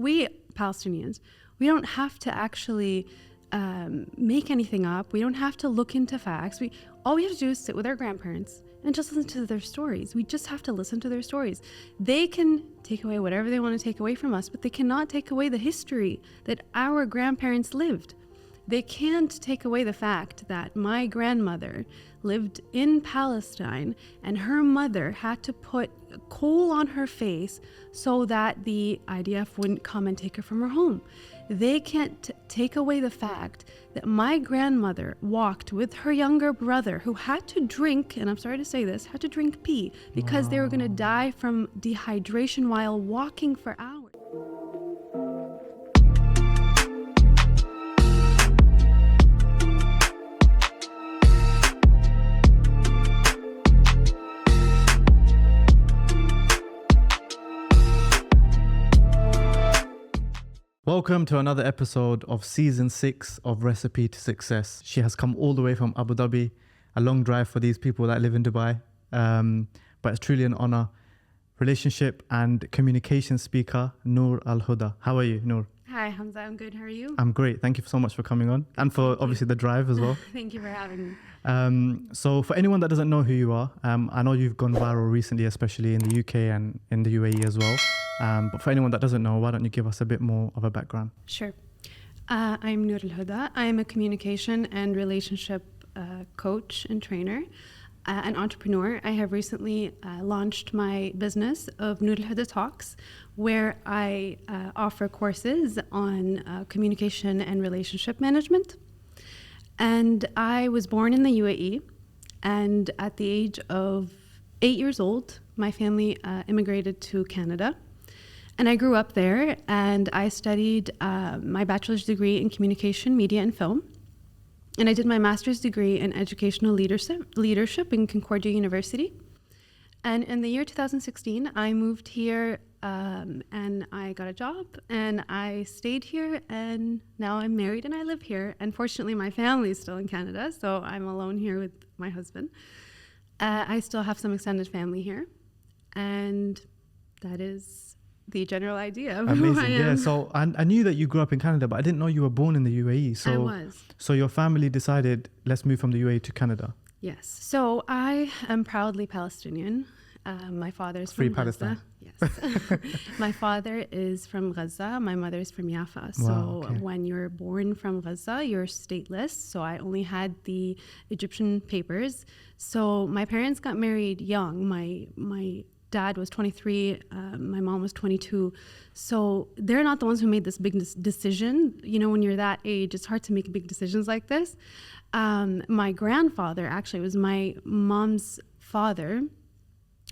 we Palestinians, we don't have to actually make anything up. We don't have to look into facts. All we have to do is sit with our grandparents and just listen to their stories. We just have to listen to their stories. They can take away whatever they want to take away from us, but they cannot take away the history that our grandparents lived. They can't take away the fact that my grandmother lived in Palestine and her mother had to put coal on her face so that the IDF wouldn't come and take her from her home. They can't take away the fact that my grandmother walked with her younger brother who had to drink, and I'm sorry to say this, had to drink pee because they were going to die from dehydration while walking for hours. Welcome to another episode of Season 6 of Recipe to Success. She has come all the way from Abu Dhabi, a long drive for these people that live in Dubai, but it's truly an honor. Relationship and communication speaker, Noor Alhuda. How are you, Noor? Hi, Humza. I'm good. How are you? I'm great. Thank you so much for coming on and for obviously the drive as well. Thank you for having me. So for anyone that doesn't know who you are, I know you've gone viral recently, especially in the UK and in the UAE as well. But for anyone that doesn't know, why don't you give us a bit more of a background? Sure. I'm Noor Alhuda. I am a communication and relationship coach and trainer, an entrepreneur. I have recently launched my business of Noor Alhuda Talks, where I offer courses on communication and relationship management. And I was born in the UAE, and at the age of 8 years old, my family immigrated to Canada. And I grew up there, and I studied my bachelor's degree in communication, media, and film. And I did my master's degree in educational leadership in Concordia University. And in the year 2016, I moved here, and I got a job, and I stayed here, and now I'm married and I live here. Unfortunately, my family is still in Canada, so I'm alone here with my husband. I still have some extended family here, and that is the general idea of who I am. Yeah, so I knew that you grew up in Canada, but I didn't know you were born in the UAE. So I was. So your family decided, let's move from the UAE to Canada. Yes. So I am proudly Palestinian. My father is Free from Palestine. Gaza. Yes. My father is from Gaza. My mother is from Jaffa. So okay. When you're born from Gaza, you're stateless. So I only had the Egyptian papers. So my parents got married young. My dad was 23, my mom was 22. So they're not the ones who made this big decision. You know, when you're that age, it's hard to make big decisions like this. My grandfather, actually, was my mom's father,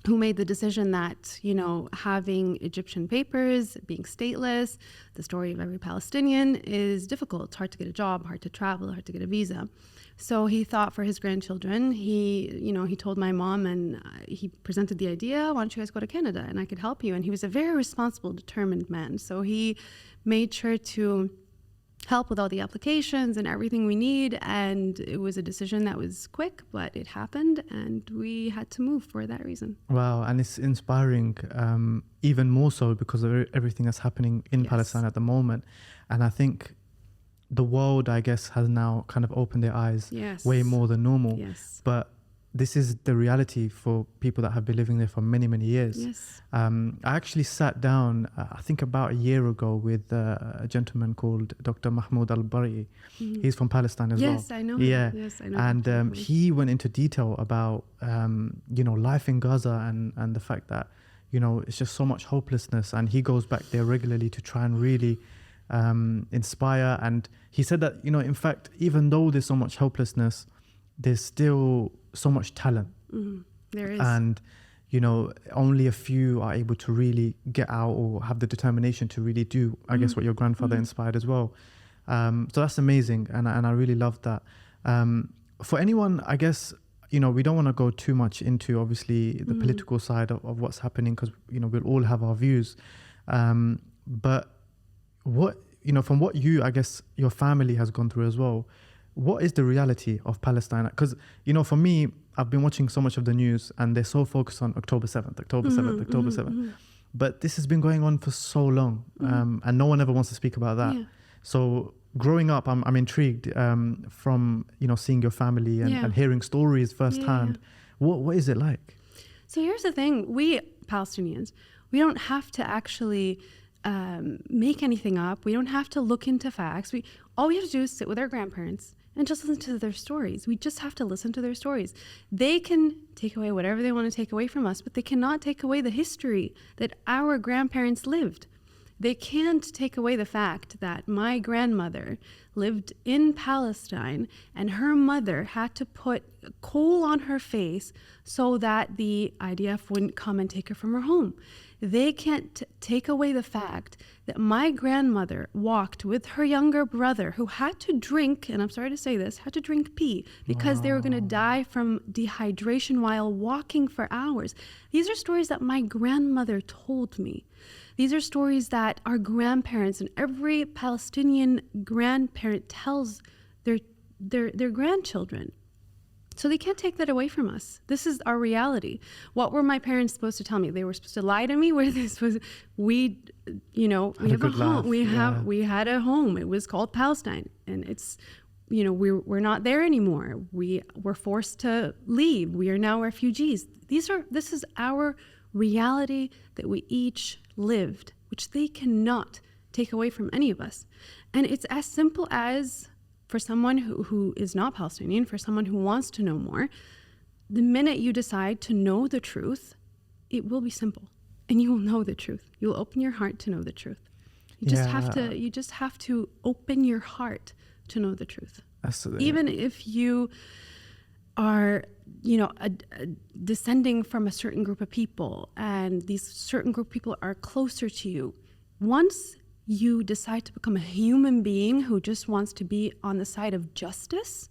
who made the decision that, you know, having Egyptian papers, being stateless, the story of every Palestinian is difficult. It's hard to get a job, hard to travel, hard to get a visa. So he thought for his grandchildren, he told my mom, and he presented the idea, why don't you guys go to Canada and I could help you? And he was a very responsible, determined man. So he made sure to help with all the applications and everything we need. And it was a decision that was quick, but it happened, and we had to move for that reason. Wow, and it's inspiring, even more so because of everything that's happening in Palestine at the moment. And I think the world, I guess, has now kind of opened their eyes way more than normal. Yes. But this is the reality for people that have been living there for many, many years. Yes. I actually sat down, I think about a year ago, with a gentleman called Dr. Mahmoud Al-Bari. Mm-hmm. He's from Palestine as well. Yes, I know. Yeah. Yes, I know. And he went into detail about, life in Gaza and the fact that, it's just so much hopelessness. And he goes back there regularly to try and really inspire. And he said that, in fact, even though there's so much hopelessness, there's still so much talent. Mm-hmm. There is. And, only a few are able to really get out or have the determination to really do, I guess, what your grandfather inspired as well. So that's amazing. And I really love that. For anyone, I guess, we don't want to go too much into, obviously, the political side of what's happening, because, we'll all have our views. But what, from what I guess your family has gone through as well, what is the reality of Palestine? Because, for me, I've been watching so much of the news and they're so focused on October 7th. but this has been going on for so long, and no one ever wants to speak about that. Yeah. So growing up, I'm intrigued from seeing your family and hearing stories firsthand. What is it like? So here's the thing: we Palestinians, we don't have to actually make anything up. We don't have to look into facts. All we have to do is sit with our grandparents and just listen to their stories. We just have to listen to their stories. They can take away whatever they want to take away from us, but they cannot take away the history that our grandparents lived. They can't take away the fact that my grandmother lived in Palestine and her mother had to put coal on her face so that the IDF wouldn't come and take her from her home. They can't take away the fact that my grandmother walked with her younger brother who had to drink, and I'm sorry to say this, had to drink pee because they were going to die from dehydration while walking for hours. These are stories that my grandmother told me. These are stories that our grandparents and every Palestinian grandparent tells their grandchildren. So they can't take that away from us. This is our reality. What were my parents supposed to tell me? They were supposed to lie to me where this was, we have a home. We had a home. It was called Palestine. And it's, we're not there anymore. We were forced to leave. We are now refugees. This is our reality that we each lived, which they cannot take away from any of us. And it's as simple as, for someone who is not Palestinian, for someone who wants to know more, the minute you decide to know the truth, it will be simple and you will know the truth. You'll open your heart to know the truth. You just have to open your heart to know the truth. Absolutely. Even if you are, descending from a certain group of people and these certain group of people are closer to you, once you decide to become a human being who just wants to be on the side of justice,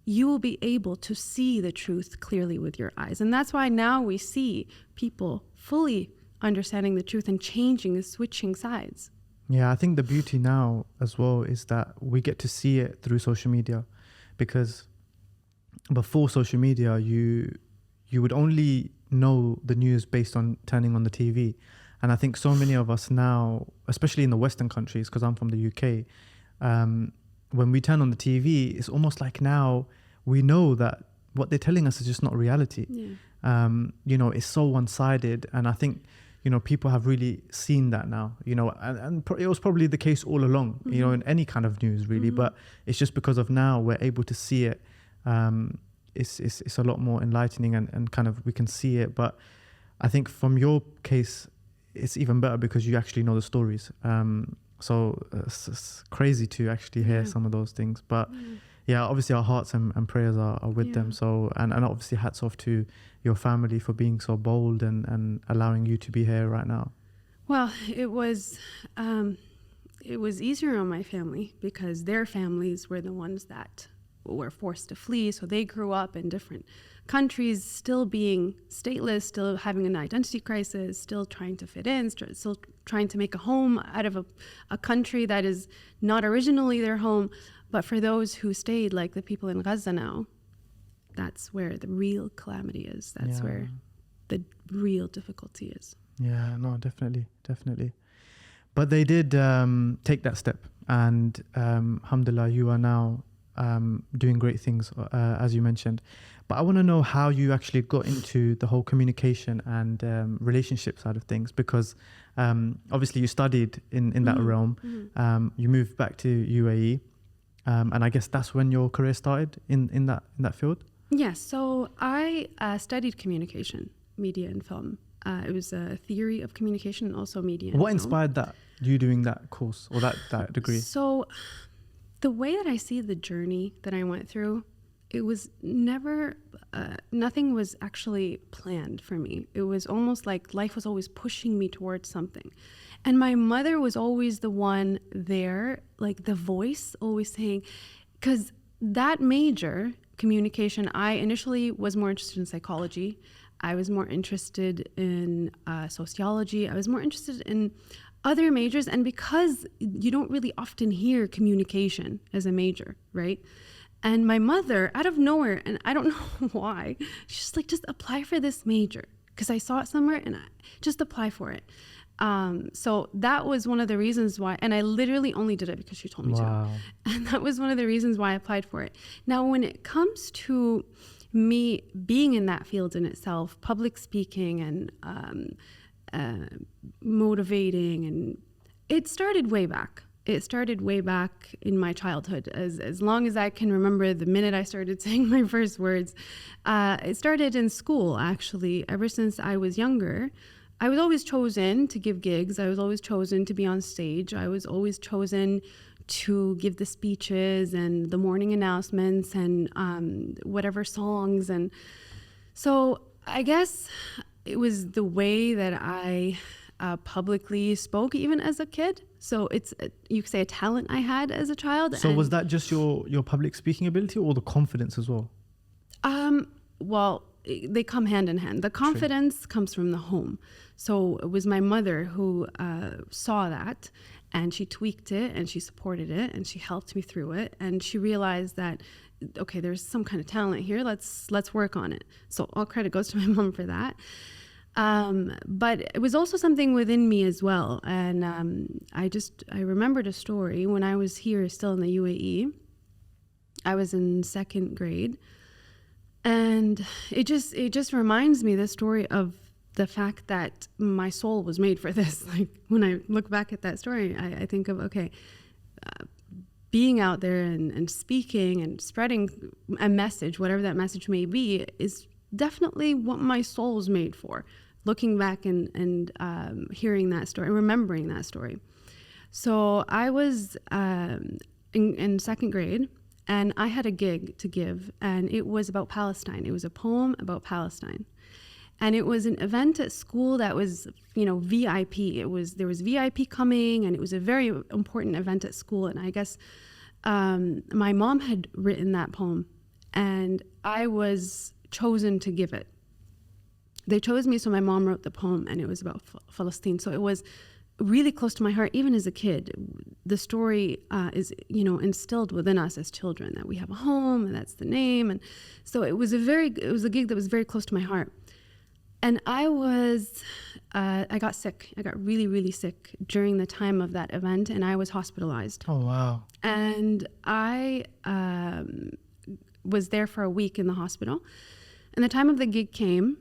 you will be able to see the truth clearly with your eyes. And that's why now we see people fully understanding the truth and changing and switching sides. Yeah, I think the beauty now as well is that we get to see it through social media, because before social media, you would only know the news based on turning on the TV. And I think so many of us now, especially in the Western countries, because I'm from the UK, when we turn on the TV, it's almost like now we know that what they're telling us is just not reality. Yeah. It's so one-sided. And I think, people have really seen that now, and it was probably the case all along, in any kind of news really, but it's just because of now we're able to see it. It's a lot more enlightening and kind of we can see it. But I think from your case, it's even better because you actually know the stories. So it's crazy to actually hear some of those things. But obviously our hearts and prayers are with them. So and obviously hats off to your family for being so bold and allowing you to be here right now. Well, it was easier on my family because their families were the ones that were forced to flee. So they grew up in different countries, still being stateless, still having an identity crisis, still trying to fit in, still trying to make a home out of a country that is not originally their home. But for those who stayed, like the people in Gaza now, that's where the real calamity is. That's where the real difficulty is. Yeah, no, definitely. But they did take that step. And alhamdulillah, you are now doing great things, as you mentioned. But I want to know how you actually got into the whole communication and relationship side of things, because obviously you studied in that realm. You moved back to UAE, and I guess that's when your career started in that field. Yes, so I studied communication, media and film. It was a theory of communication and also media and What film. inspired that, you doing that course or that degree? So the way that I see the journey that I went through, it was never, nothing was actually planned for me. It was almost like life was always pushing me towards something. And my mother was always the one there, like the voice always saying, because that major, communication, I initially was more interested in psychology. I was more interested in sociology. I was more interested in other majors. And because you don't really often hear communication as a major, right? And my mother, out of nowhere, and I don't know why, she's just like, just apply for this major. Because I saw it somewhere and I just apply for it. So that was one of the reasons why, and I literally only did it because she told me Wow. to. And that was one of the reasons why I applied for it. Now, when it comes to me being in that field in itself, public speaking and motivating, and it started way back. It started way back in my childhood. As long as I can remember, the minute I started saying my first words, it started in school, actually. Ever since I was younger, I was always chosen to give gigs. I was always chosen to be on stage. I was always chosen to give the speeches and the morning announcements and whatever songs. And so I guess it was the way that I publicly spoke even as a kid. So it's, you could say, a talent I had as a child. So was that just your public speaking ability or the confidence as well? Well, they come hand in hand. The confidence comes from the home. So it was my mother who saw that, and she tweaked it and she supported it and she helped me through it. And she realized that, okay, there's some kind of talent here. Let's work on it. So all credit goes to my mom for that. But it was also something within me as well. And I remembered a story when I was here still in the UAE. I was in second grade. And it just reminds me, the story of the fact that my soul was made for this. Like, when I look back at that story, I think of, okay, being out there and speaking and spreading a message, whatever that message may be, is definitely what my soul was made for. Looking back and hearing that story, remembering that story. So I was in second grade, and I had a gig to give, and it was about Palestine. It was a poem about Palestine. And it was an event at school that was, VIP. There was VIP coming, and it was a very important event at school. And I guess my mom had written that poem, and I was chosen to give it. They chose me, so my mom wrote the poem, and it was about Palestine. So it was really close to my heart, even as a kid. The story is, instilled within us as children, that we have a home, and that's the name. And so it was a gig that was very close to my heart. And I got sick. I got really, really sick during the time of that event, and I was hospitalized. Oh, wow. And I was there for a week in the hospital. And the time of the gig came,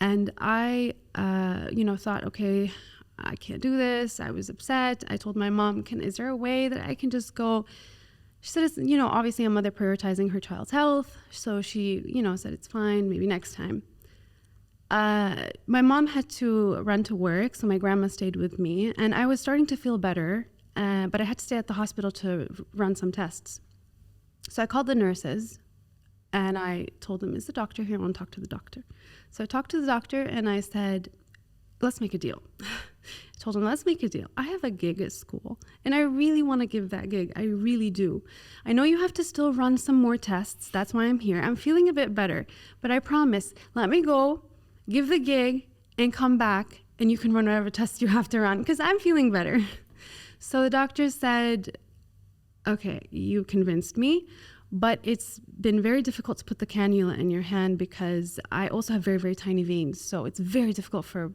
and I, thought, okay, I can't do this. I was upset. I told my mom, is there a way that I can just go? She said, it's, obviously a mother prioritizing her child's health. So she, said, it's fine, maybe next time. My mom had to run to work, so my grandma stayed with me, and I was starting to feel better, but I had to stay at the hospital to run some tests. So I called the nurses, and I told them, is the doctor here? I want to talk to the doctor. So I talked to the doctor, and I said, let's make a deal. I told him, let's make a deal. I have a gig at school, and I really want to give that gig. I really do. I know you have to still run some more tests. That's why I'm here. I'm feeling a bit better, but I promise, let me go, give the gig, and come back, and you can run whatever tests you have to run, because I'm feeling better. So the doctor said, okay, you convinced me, but it's been very difficult to put the cannula in your hand because I also have very, very tiny veins. So it's very difficult for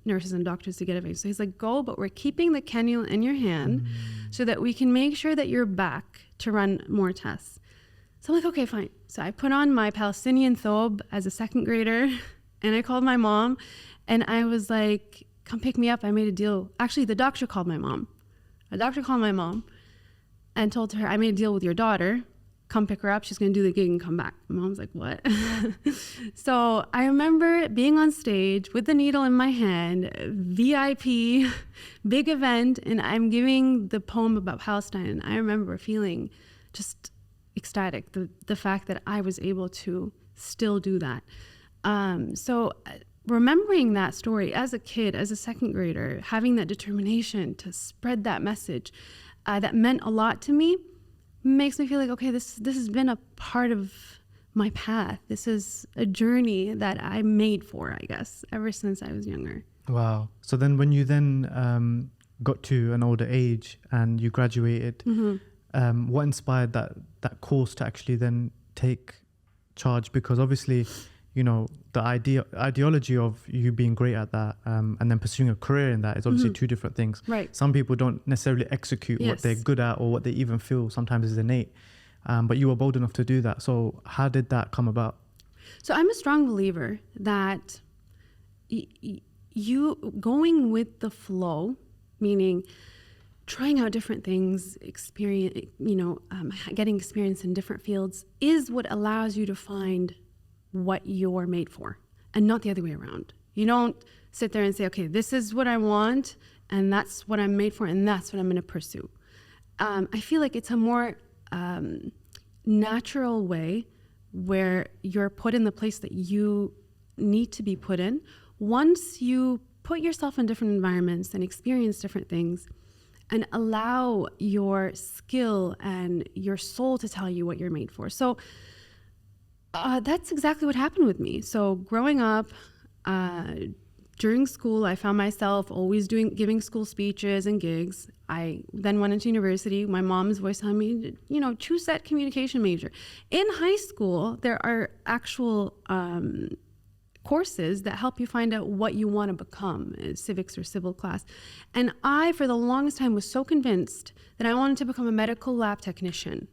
nurses and doctors to get a vein. So he's like, go, but we're keeping the cannula in your hand so that we can make sure that you're back to run more tests. So I'm like, okay, fine. So I put on my Palestinian thobe as a second grader, and I called my mom, and I was like, come pick me up. I made a deal. Actually, the doctor called my mom. A doctor called my mom and told her, I made a deal with your daughter. Come pick her up. She's going to do the gig and come back. My mom's like, what? So I remember being on stage with the needle in my hand, VIP, big event, and I'm giving the poem about Palestine. And I remember feeling just ecstatic, the fact that I was able to still do that. So remembering that story as a kid, as a second grader, having that determination to spread that message that meant a lot to me, makes me feel like, okay, this has been a part of my path. This is a journey that I made for, I guess, ever since I was younger. Wow. So then when you then got to an older age and you graduated, what inspired that course to actually then take charge? Because obviously the ideology of you being great at that and then pursuing a career in that is obviously two different things. Right. Some people don't necessarily execute what they're good at or what they even feel sometimes is innate. But you were bold enough to do that. So how did that come about? So I'm a strong believer that you going with the flow, meaning trying out different things, getting experience in different fields is what allows you to find what you're made for, and not the other way around. You don't sit there and say, okay, this is what I want, and that's what I'm made for, and that's what I'm going to pursue. I feel like it's a more natural way where you're put in the place that you need to be put in. Once you put yourself in different environments and experience different things and allow your skill and your soul to tell you what you're made for. So that's exactly what happened with me. So growing up, during school, I found myself always giving school speeches and gigs. I then went into university. My mom's voice telling me, choose that communication major. In high school, there are actual courses that help you find out what you want to become, civics or civil class. And I, for the longest time, was so convinced that I wanted to become a medical lab technician.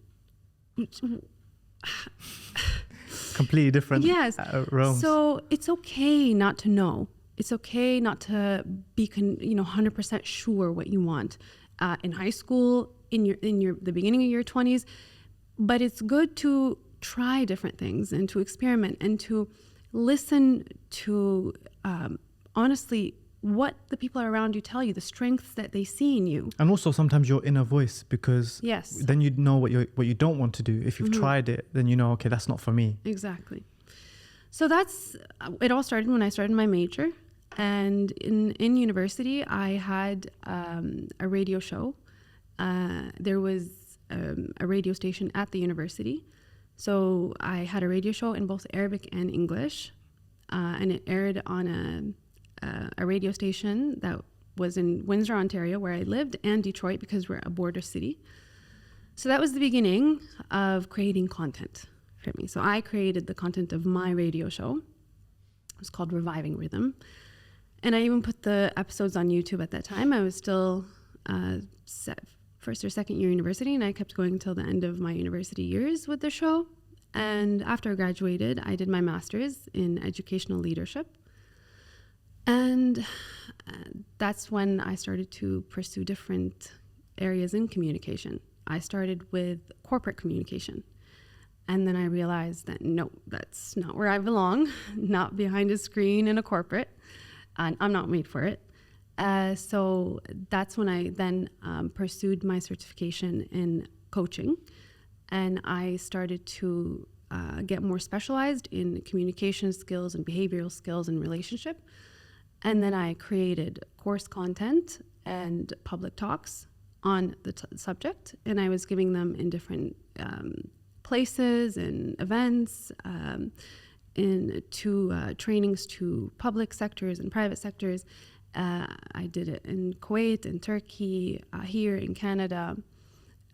Completely different realms. So it's okay not to know. It's okay not to be 100% sure what you want in high school, in the beginning of your 20s. But it's good to try different things and to experiment and to listen to honestly what the people around you tell you, the strengths that they see in you. And also sometimes your inner voice, because yes, then you know what you don't want to do. If you've tried it, then okay, that's not for me. Exactly. So it all started when I started my major. And in university, I had a radio show. There was a radio station at the university. So I had a radio show in both Arabic and English. And it aired on a radio station that was in Windsor, Ontario, where I lived, and Detroit, because we're a border city. So that was the beginning of creating content for me. So I created the content of my radio show. It was called Reviving Rhythm. And I even put the episodes on YouTube at that time. I was still first or second year university, and I kept going until the end of my university years with the show. And after I graduated, I did my master's in educational leadership. And that's when I started to pursue different areas in communication. I started with corporate communication. And then I realized that, no, that's not where I belong, not behind a screen in a corporate. And I'm not made for it. So that's when I then pursued my certification in coaching. And I started to get more specialized in communication skills and behavioral skills and relationship. And then I created course content and public talks on the subject. And I was giving them in different places and events, into trainings to public sectors and private sectors. I did it in Kuwait, in Turkey, here in Canada.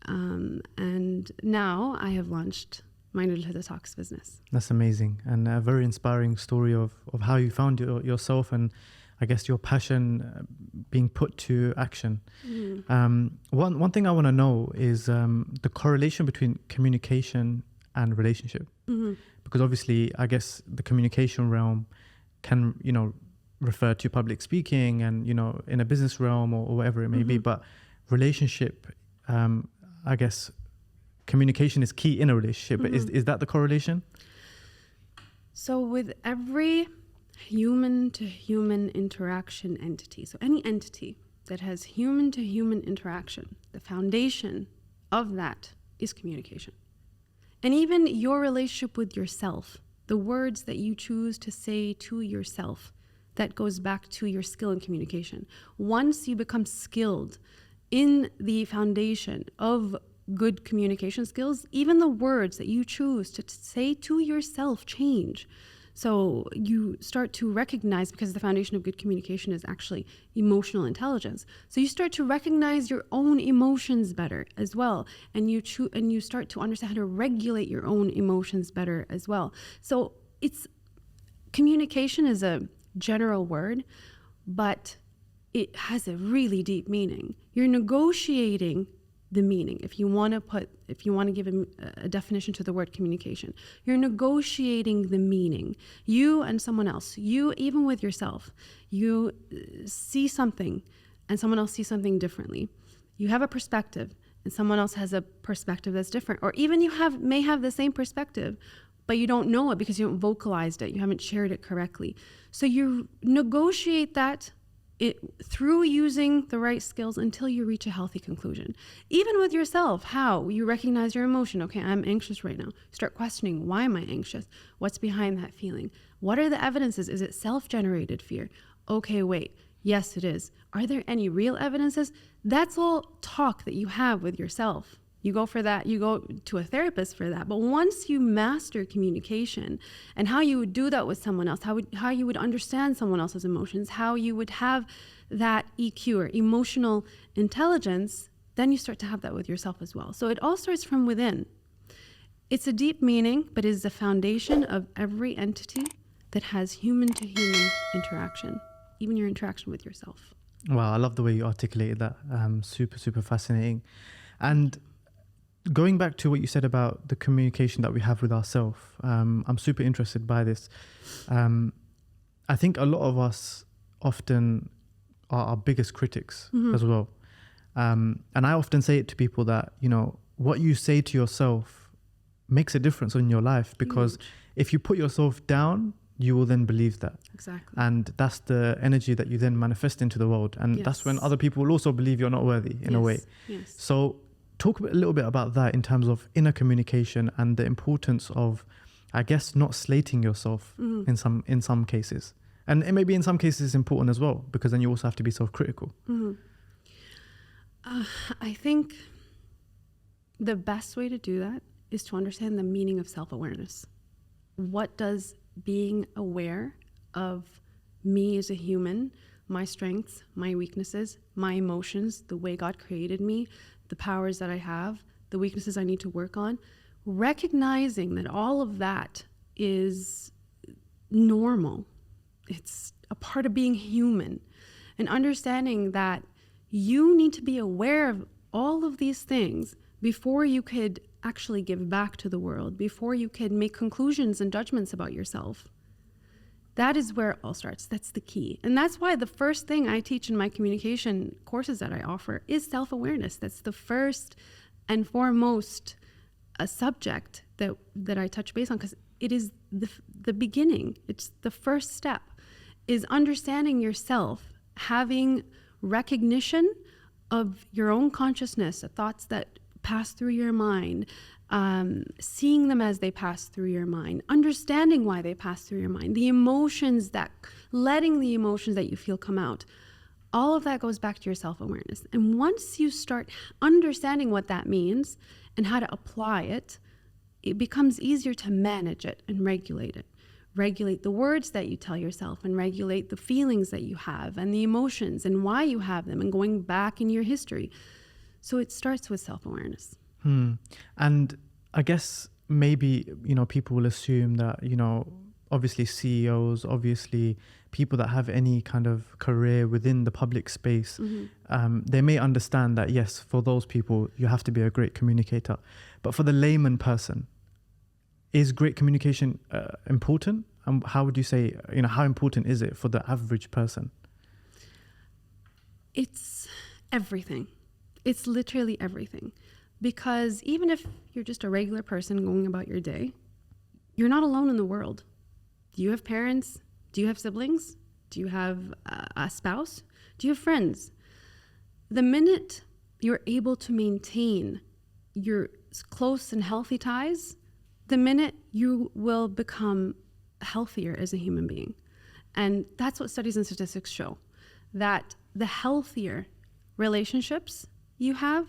And now I have launched my Noor Alhuda Talks business. That's amazing, and a very inspiring story of how you found yourself and I guess your passion being put to action. One thing I want to know is the correlation between communication and relationship. Because obviously, I guess the communication realm can, refer to public speaking and, in a business realm or whatever it may be. But relationship, I guess, communication is key in a relationship. But is that the correlation? So with every human to human interaction entity, so any entity that has human to human interaction, the foundation of that is communication. And even your relationship with yourself, the words that you choose to say to yourself, that goes back to your skill in communication. Once you become skilled in the foundation of good communication skills, even the words that you choose to say to yourself change. So you start to recognize, because the foundation of good communication is actually emotional intelligence. So you start to recognize your own emotions better as well. And you start to understand how to regulate your own emotions better as well. So it's communication is a general word, but it has a really deep meaning. You're negotiating the meaning. If you want to give a definition to the word communication, you're negotiating the meaning. You and someone else, you even with yourself, you see something and someone else sees something differently. You have a perspective and someone else has a perspective that's different. Or even you may have the same perspective, but you don't know it because you haven't vocalized it. You haven't shared it correctly. So you negotiate that through using the right skills until you reach a healthy conclusion. Even with yourself, how you recognize your emotion. Okay, I'm anxious right now. Start questioning, why am I anxious? What's behind that feeling? What are the evidences? Is it self-generated fear? Okay, wait. Yes, it is. Are there any real evidences? That's all talk that you have with yourself. You go for that, you go to a therapist for that. But once you master communication and how you would do that with someone else, how you would understand someone else's emotions, how you would have that EQ or emotional intelligence, then you start to have that with yourself as well. So it all starts from within. It's a deep meaning, but it is the foundation of every entity that has human-to-human interaction, even your interaction with yourself. Wow, I love the way you articulated that. Super, super fascinating. And going back to what you said about the communication that we have with ourselves, I'm super interested by this. I think a lot of us often are our biggest critics as well. And I often say it to people that, what you say to yourself makes a difference in your life, because if you put yourself down, you will then believe that. Exactly. And that's the energy that you then manifest into the world. And that's when other people will also believe you're not worthy in a way. Yes. So talk a little bit about that in terms of inner communication and the importance of, I guess, not slating yourself in some cases. And it may be in some cases it's important as well, because then you also have to be self-critical. I think the best way to do that is to understand the meaning of self-awareness. What does being aware of me as a human, my strengths, my weaknesses, my emotions, the way God created me, the powers that I have, the weaknesses I need to work on, recognizing that all of that is normal. It's a part of being human. And understanding that you need to be aware of all of these things before you could actually give back to the world, before you could make conclusions and judgments about yourself. That is where it all starts. That's the key. And that's why the first thing I teach in my communication courses that I offer is self-awareness. That's the first and foremost subject that I touch base on, because it is the beginning. It's the first step, is understanding yourself, having recognition of your own consciousness, the thoughts that pass through your mind, seeing them as they pass through your mind, understanding why they pass through your mind, letting the emotions that you feel come out. All of that goes back to your self-awareness. And once you start understanding what that means and how to apply it, it becomes easier to manage it and regulate it. Regulate the words that you tell yourself and regulate the feelings that you have and the emotions and why you have them and going back in your history. So it starts with self-awareness. And I guess maybe, people will assume that, obviously CEOs, obviously people that have any kind of career within the public space, they may understand that, yes, for those people, you have to be a great communicator. But for the layman person, is great communication important? And how would you say, how important is it for the average person? It's everything. It's literally everything. Because even if you're just a regular person going about your day, you're not alone in the world. Do you have parents? Do you have siblings? Do you have a spouse? Do you have friends? The minute you're able to maintain your close and healthy ties, the minute you will become healthier as a human being. And that's what studies and statistics show, that the healthier relationships you have,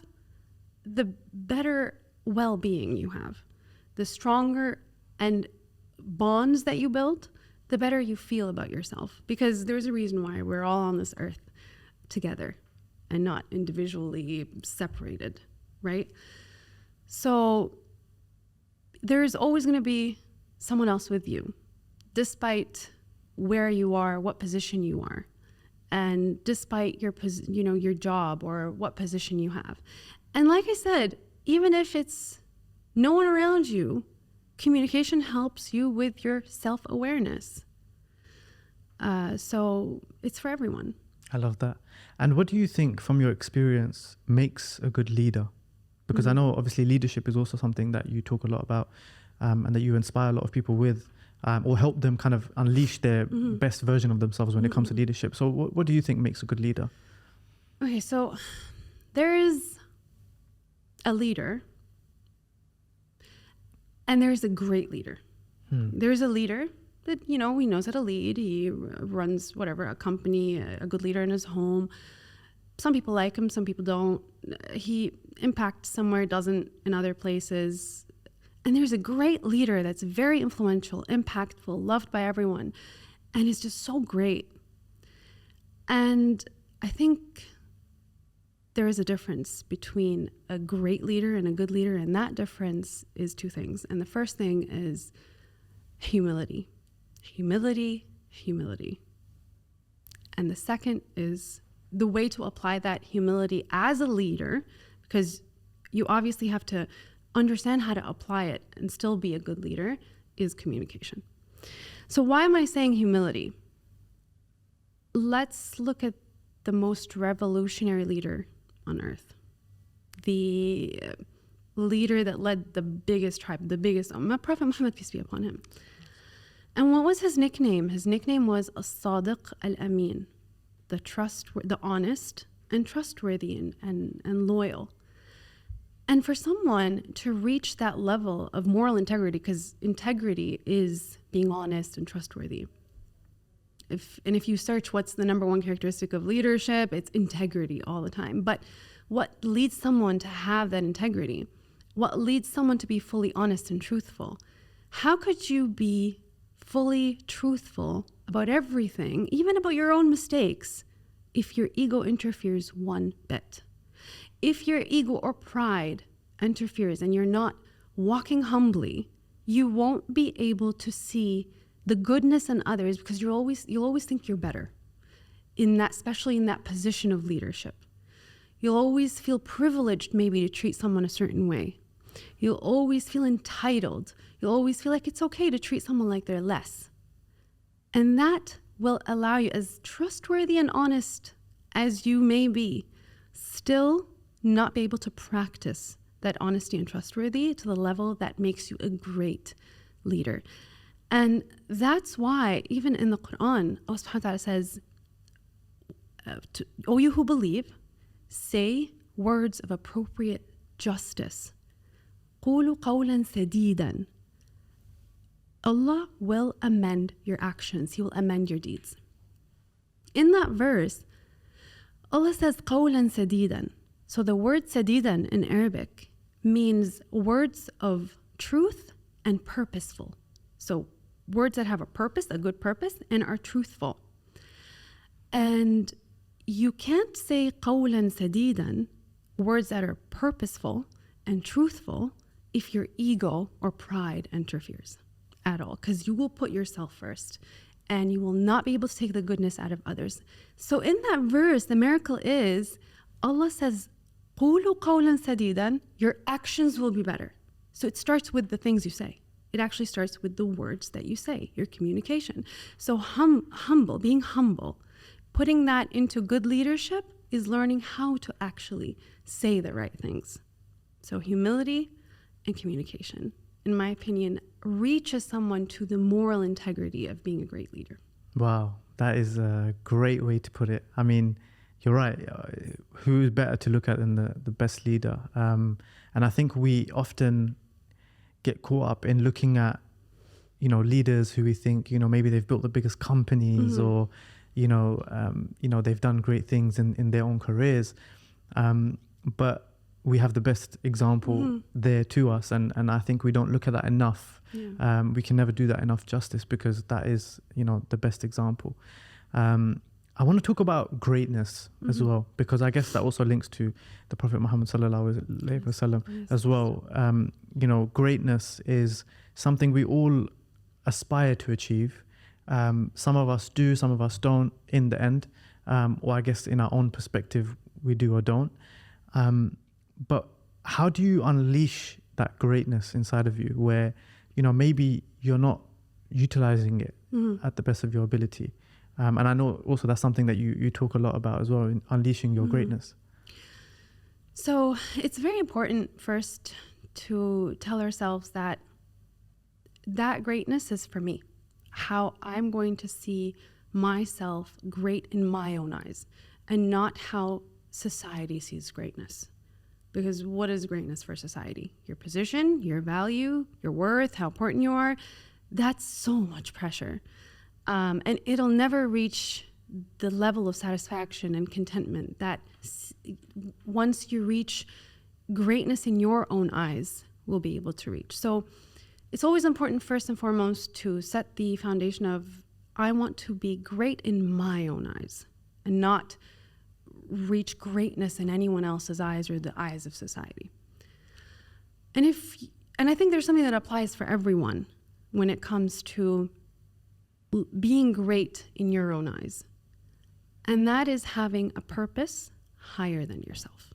the better well-being you have. The stronger and bonds that you build, the better you feel about yourself. Because there's a reason why we're all on this earth together and not individually separated, right? So there's always going to be someone else with you, despite where you are, what position you are, and despite your your job or what position you have. And like I said, even if it's no one around you, communication helps you with your self-awareness. So it's for everyone. I love that. And what do you think, from your experience, makes a good leader? Because I know obviously leadership is also something that you talk a lot about, and that you inspire a lot of people with, or help them kind of unleash their best version of themselves when it comes to leadership. So what do you think makes a good leader? Okay, so there is a leader and there's a great leader. There's a leader that, he knows how to lead. He runs a company, a good leader in his home. Some people like him, some people don't. He impacts somewhere, doesn't in other places. And there's a great leader that's very influential, impactful, loved by everyone, and is just so great. And I think there is a difference between a great leader and a good leader, and that difference is two things. And the first thing is humility. Humility, humility. And the second is the way to apply that humility as a leader, because you obviously have to understand how to apply it and still be a good leader, is communication. So why am I saying humility? Let's look at the most revolutionary leader on earth. The leader that led the biggest tribe, the biggest Prophet Muhammad, peace be upon him. And what was his nickname? His nickname was As-Sadiq Al-Amin, the honest and trustworthy and loyal. And for someone to reach that level of moral integrity, because integrity is being honest and trustworthy. If you search what's the number one characteristic of leadership, it's integrity all the time. But what leads someone to have that integrity? What leads someone to be fully honest and truthful? How could you be fully truthful about everything, even about your own mistakes, if your ego interferes one bit? If your ego or pride interferes and you're not walking humbly, you won't be able to see the goodness in others, because you'll always think you're better especially in that position of leadership. You'll always feel privileged maybe to treat someone a certain way. You'll always feel entitled. You'll always feel like it's okay to treat someone like they're less. And that will allow you, as trustworthy and honest as you may be, still not be able to practice that honesty and trustworthy to the level that makes you a great leader. And that's why even in the Quran, Allah subhanahu wa ta'ala says, O you who believe, say words of appropriate justice. قولوا قولا سديدا. Allah will amend your actions. He will amend your deeds. In that verse, Allah says قولا سديدا. So the word sadidan in Arabic means words of truth and purposeful. So words that have a purpose, a good purpose, and are truthful. And you can't say قولا سديدا, words that are purposeful and truthful, if your ego or pride interferes at all, because you will put yourself first and you will not be able to take the goodness out of others. So in that verse, the miracle is Allah says, قولوا قولا سديدا, your actions will be better. So it starts with the things you say. It actually starts with the words that you say, your communication. So being humble, putting that into good leadership is learning how to actually say the right things. So humility and communication, in my opinion, reaches someone to the moral integrity of being a great leader. Wow, that is a great way to put it. I mean, you're right. Who is better to look at than the best leader? And I think we often get caught up in looking at, leaders who we think, maybe they've built the biggest companies, or, they've done great things in their own careers. But we have the best example there to us. And I think we don't look at that enough. Yeah. We can never do that enough justice, because that is, the best example. I want to talk about greatness as well, because I guess that also links to the Prophet Muhammad sallallahu alaihi wasallam as well. Greatness is something we all aspire to achieve, Some of us do, some of us don't in the end, or I guess in our own perspective, we do or don't. But how do you unleash that greatness inside of you where, maybe you're not utilizing it at the best of your ability? And I know also that's something that you talk a lot about as well, in unleashing your greatness. So it's very important first to tell ourselves that greatness is for me. How I'm going to see myself great in my own eyes, and not how society sees greatness. Because what is greatness for society? Your position, your value, your worth, how important you are. That's so much pressure. And it'll never reach the level of satisfaction and contentment that once you reach greatness in your own eyes, will be able to reach. So it's always important, first and foremost, to set the foundation of, I want to be great in my own eyes and not reach greatness in anyone else's eyes or the eyes of society. And I think there's something that applies for everyone when it comes to being great in your own eyes. And that is having a purpose higher than yourself.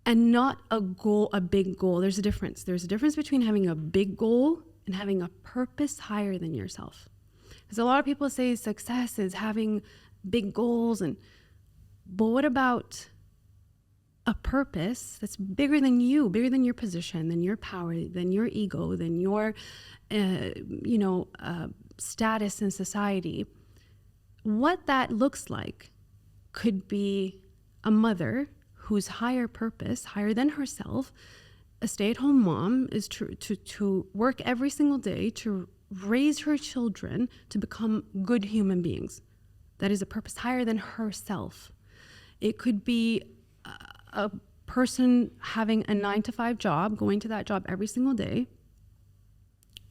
And not a goal, a big goal. There's a difference. There's a difference between having a big goal and having a purpose higher than yourself. Because a lot of people say success is having big goals, but what about a purpose that's bigger than you, bigger than your position, than your power, than your ego, than your, status in society? What that looks like could be a mother whose higher purpose, higher than herself, a stay-at-home mom, is to work every single day to raise her children to become good human beings. That is a purpose higher than herself. It could be a person having a 9-to-5 job, going to that job every single day,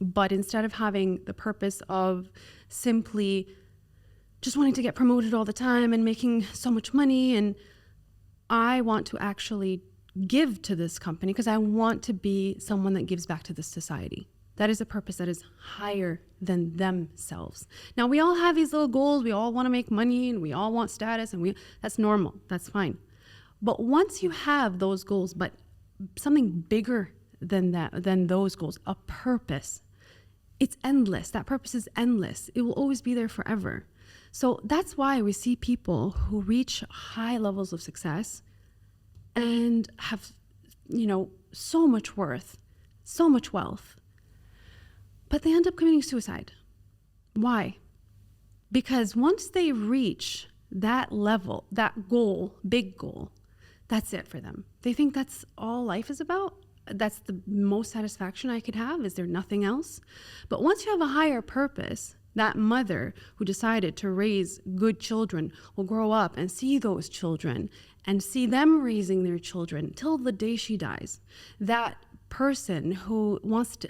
but instead of having the purpose of simply just wanting to get promoted all the time and making so much money, and I want to actually give to this company because I want to be someone that gives back to this society. That is a purpose that is higher than themselves. Now, we all have these little goals. We all want to make money and we all want status, and that's normal. That's fine. But once you have those goals, but something bigger than that, than those goals, a purpose, it's endless. That purpose is endless. It will always be there forever. So that's why we see people who reach high levels of success and have, so much worth, so much wealth, but they end up committing suicide. Why? Because once they reach that level, that goal, big goal, that's it for them. They think that's all life is about. That's the most satisfaction I could have. Is there nothing else? But once you have a higher purpose, that mother who decided to raise good children will grow up and see those children and see them raising their children till the day she dies. That person who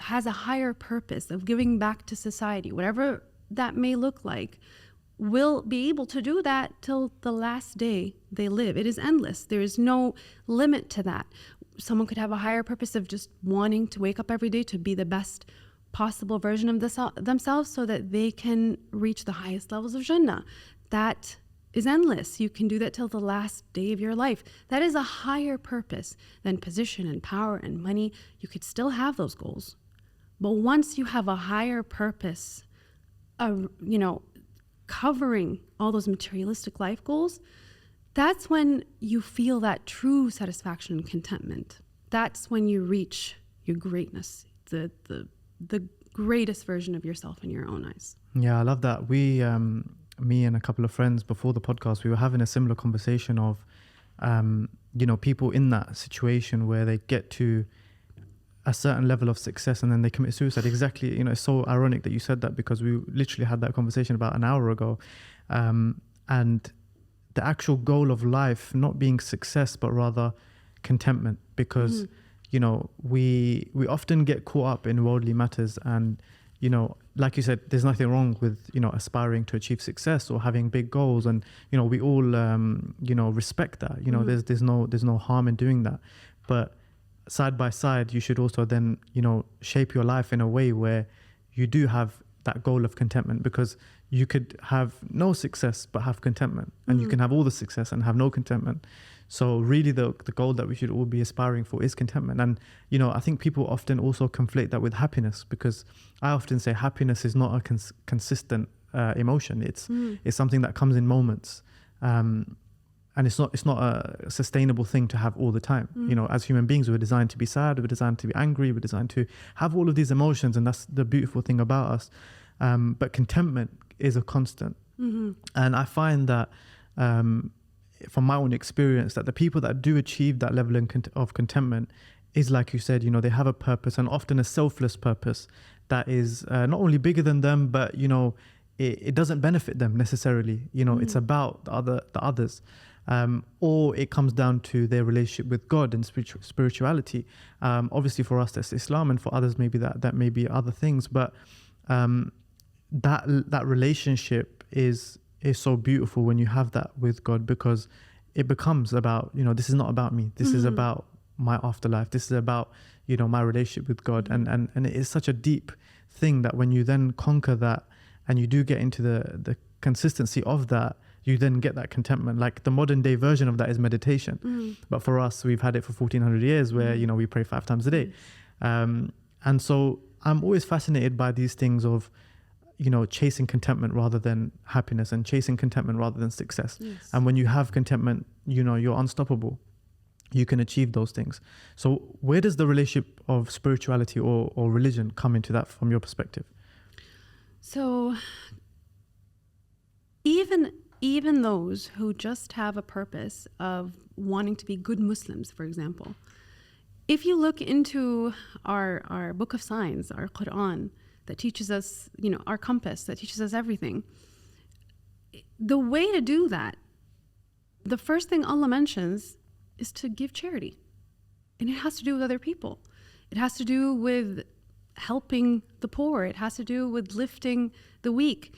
has a higher purpose of giving back to society, whatever that may look like, will be able to do that till the last day they live. It is endless. There is no limit to that. Someone could have a higher purpose of just wanting to wake up every day to be the best possible version of themselves so that they can reach the highest levels of Jannah. That is endless. You can do that till the last day of your life. That is a higher purpose than position and power and money. You could still have those goals. But once you have a higher purpose, covering all those materialistic life goals, that's when you feel that true satisfaction and contentment. That's when you reach your greatness, the greatest version of yourself in your own eyes. Yeah, I love that. We, me and a couple of friends before the podcast, we were having a similar conversation of, people in that situation where they get to a certain level of success and then they commit suicide. Exactly. It's so ironic that you said that because we literally had that conversation about an hour ago. And the actual goal of life not being success, but rather contentment, because we often get caught up in worldly matters, and like you said, there's nothing wrong with aspiring to achieve success or having big goals, and we all respect that. There's no harm in doing that, but side by side you should also then shape your life in a way where you do have that goal of contentment, because you could have no success but have contentment, and you can have all the success and have no contentment. So really the goal that we should all be aspiring for is contentment. And, you know, I think people often also conflate that with happiness, because I often say happiness is not a consistent emotion. It's something that comes in moments. And it's not a sustainable thing to have all the time. You know, as human beings, we're designed to be sad, we're designed to be angry, we're designed to have all of these emotions, and that's the beautiful thing about us. But contentment is a constant. And I find that from my own experience, that the people that do achieve that level of contentment is, like you said, you know, they have a purpose, and often a selfless purpose that is not only bigger than them, but, you know, it doesn't benefit them necessarily. You know, it's about the others. Or it comes down to their relationship with God and spirituality. Obviously for us that's Islam, and for others maybe that may be other things, but that relationship is so beautiful when you have that with God, because it becomes about, you know, this is not about me, this is about my afterlife, this is about, you know, my relationship with God. And it is such a deep thing that when you then conquer that and you do get into the consistency of that, you then get that contentment. Like the modern day version of that is meditation. But for us, we've had it for 1400 years where, you know, we pray 5 times a day. And so I'm always fascinated by these things of, you know, chasing contentment rather than happiness, and chasing contentment rather than success. Yes. And when you have contentment, you know, you're unstoppable. You can achieve those things. So where does the relationship of spirituality or religion come into that from your perspective? So even those who just have a purpose of wanting to be good Muslims, for example, if you look into our book of signs, our Quran, that teaches us, you know, our compass, that teaches us everything, the way to do that, the first thing Allah mentions is to give charity. And it has to do with other people. It has to do with helping the poor. It has to do with lifting the weak.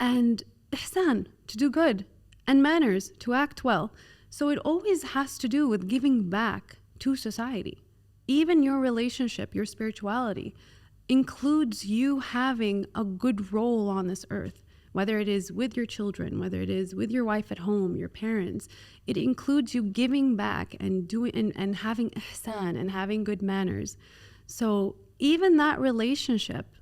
And ihsan, to do good, and manners, to act well. So it always has to do with giving back to society. Even your relationship, your spirituality, includes you having a good role on this earth, whether it is with your children, whether it is with your wife at home, your parents. It includes you giving back and doing and having ihsan and having good manners. So even that relationship,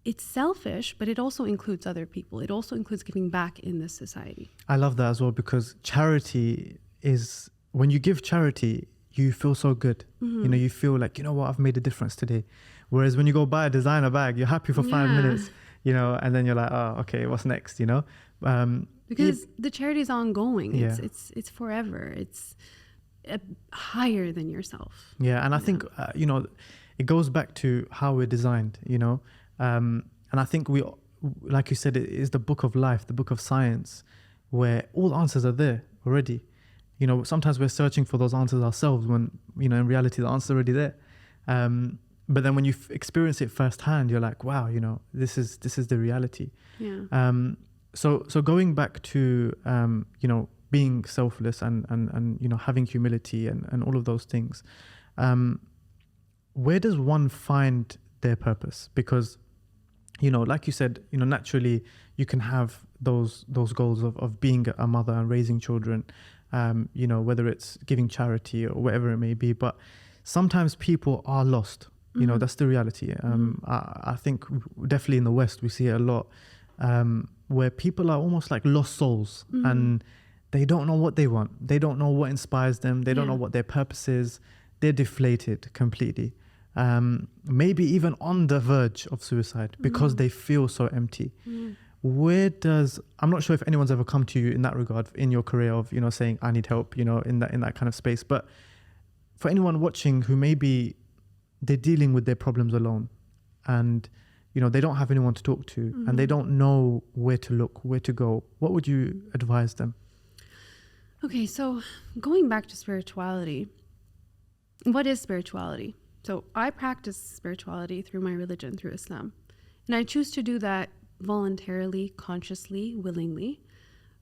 it's selfish, but it also includes other people. It also includes giving back in this society. I love that as well, because charity is, when you give charity, you feel so good. You know, you feel like, you know what, I've made a difference today. Whereas when you go buy a designer bag, you're happy for 5 minutes, you know, and then you're like, oh, okay, what's next, you know? Because the charity is ongoing. Yeah. It's forever. It's higher than yourself. Yeah, and I think, you know, it goes back to how we're designed, you know? And I think we, like you said, it is the book of life, the book of science, where all the answers are there already. You know, sometimes we're searching for those answers ourselves when, you know, in reality, the answer's already there. But then when you experience it firsthand, you're like, wow, you know, this is the reality. Yeah. So going back to, you know, being selfless and you know, having humility and all of those things, where does one find their purpose? Because, you know, like you said, you know, naturally you can have those goals of being a mother and raising children, you know, whether it's giving charity or whatever it may be. But sometimes people are lost. You know, that's the reality. I think definitely in the West, we see it a lot, where people are almost like lost souls, and they don't know what they want. They don't know what inspires them. They don't know what their purpose is. They're deflated completely. Maybe even on the verge of suicide because they feel so empty. I'm not sure if anyone's ever come to you in that regard in your career of, you know, saying, I need help, you know, in that kind of space. But for anyone watching who maybe they're dealing with their problems alone, and, you know, they don't have anyone to talk to, and they don't know where to look, where to go, what would you advise them? Okay, so going back to spirituality, what is spirituality? So I practice spirituality through my religion, through Islam. And I choose to do that voluntarily, consciously, willingly,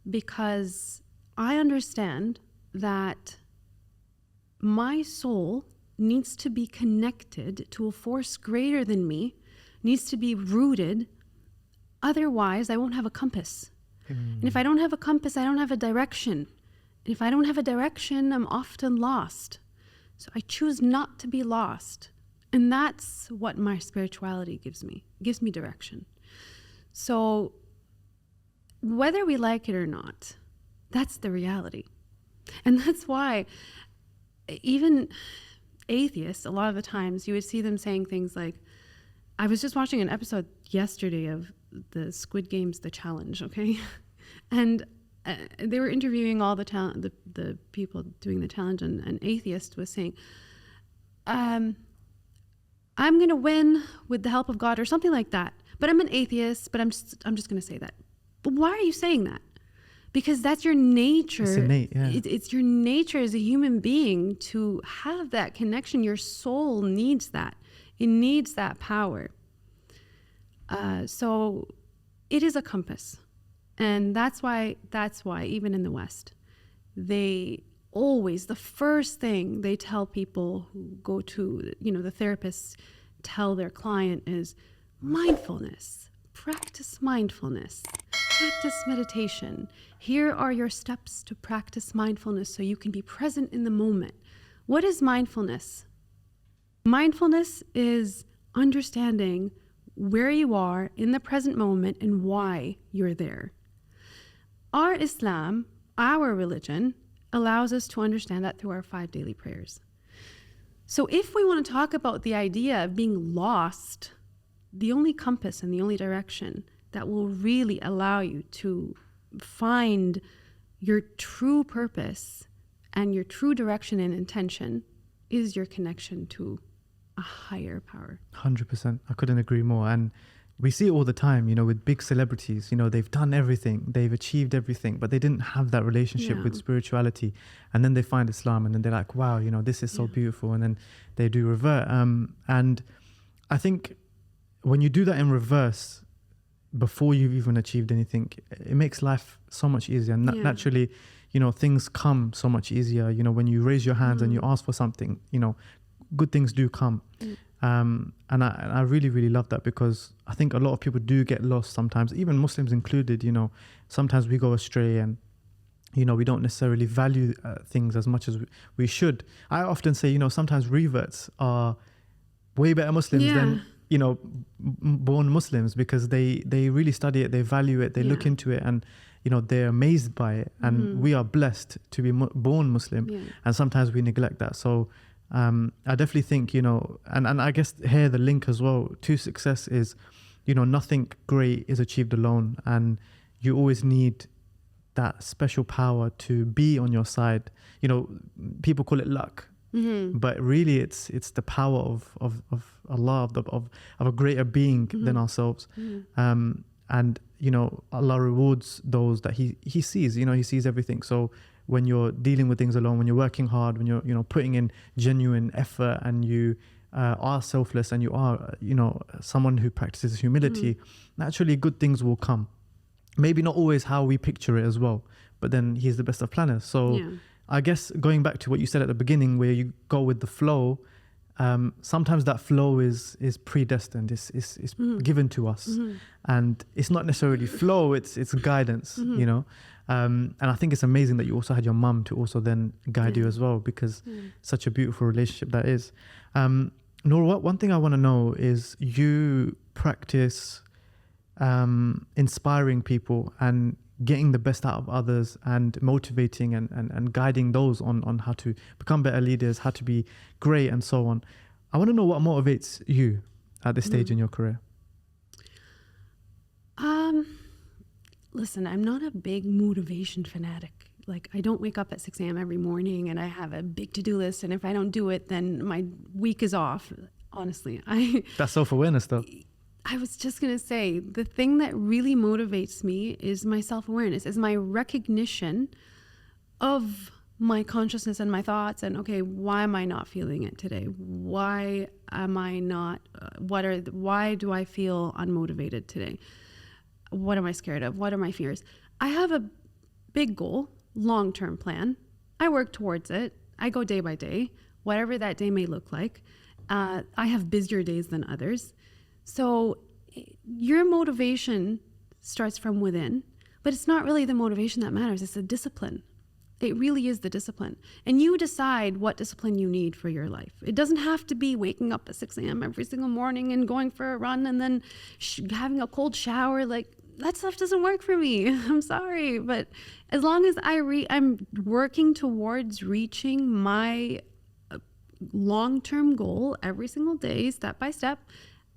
because I understand that my soul needs to be connected to a force greater than me needs to be rooted. Otherwise, I won't have a compass. And if I don't have a compass, I don't have a direction. And if I don't have a direction, I'm often lost. So I choose not to be lost. And that's what my spirituality gives me. It gives me direction. So whether we like it or not, that's the reality. And that's why even atheists, a lot of the times, you would see them saying things like, I was just watching an episode yesterday of the Squid Games, The Challenge, okay? And they were interviewing all the people doing the challenge, and an atheist was saying, I'm going to win with the help of God or something like that. But I'm an atheist, but I'm just going to say that. But why are you saying that? Because that's your nature. It's innate, yeah. It's your nature as a human being to have that connection. Your soul needs that. It needs that power. So it is a compass. And that's why even in the West, they always, the first thing they tell people who go to, the therapists tell their client is mindfulness, practice meditation. Here are your steps to practice mindfulness so you can be present in the moment. What is mindfulness? Mindfulness is understanding where you are in the present moment and why you're there. Our Islam, our religion, allows us to understand that through our 5 daily prayers. So if we want to talk about the idea of being lost, the only compass and the only direction that will really allow you to find your true purpose and your true direction and intention is your connection to a higher power. 100%. I couldn't agree more. And we see it all the time, with big celebrities, they've done everything, they've achieved everything, but they didn't have that relationship with spirituality. And then they find Islam and then they're like, wow, this is so beautiful. And then they do revert. And I think when you do that in reverse, before you've even achieved anything, it makes life so much easier. And naturally, things come so much easier. When you raise your hands and you ask for something, good things do come. And I really, really love that, because I think a lot of people do get lost sometimes, even Muslims included. Sometimes we go astray and, we don't necessarily value things as much as we should. I often say, sometimes reverts are way better Muslims than, born Muslims, because they really study it, they value it, they look into it, and, they're amazed by it. And we are blessed to be born Muslim. And sometimes we neglect that. So I definitely think, and I guess here the link as well to success is, nothing great is achieved alone, and you always need that special power to be on your side. People call it luck, but really it's the power of Allah, of a greater being than ourselves. And Allah rewards those that he sees. He sees everything. So when you're dealing with things alone, when you're working hard, when you're putting in genuine effort, and you are selfless, and you are someone who practices humility, naturally good things will come. Maybe not always how we picture it as well, but then He's the best of planners. So I guess going back to what you said at the beginning, where you go with the flow, sometimes that flow is predestined, it's given to us, and it's not necessarily flow, it's guidance. And I think it's amazing that you also had your mum to also then guide you as well, because such a beautiful relationship that is. Noor, one thing I want to know is you practice inspiring people and getting the best out of others, and motivating and guiding those on how to become better leaders, how to be great, and so on. I want to know what motivates you at this stage in your career. Listen, I'm not a big motivation fanatic. Like, I don't wake up at 6 a.m. every morning and I have a big to-do list, and if I don't do it, then my week is off. Honestly, That's self-awareness though. I was just going to say, the thing that really motivates me is my self-awareness, is my recognition of my consciousness and my thoughts, and okay, why am I not feeling it today? Why am I not, why do I feel unmotivated today? What am I scared of? What are my fears? I have a big goal, long-term plan. I work towards it. I go day by day, whatever that day may look like. I have busier days than others. So your motivation starts from within, but it's not really the motivation that matters. It's the discipline. It really is the discipline. And you decide what discipline you need for your life. It doesn't have to be waking up at 6 a.m. every single morning and going for a run and then having a cold shower. Like, that stuff doesn't work for me. I'm sorry. But as long as I'm working towards reaching my long-term goal every single day, step by step,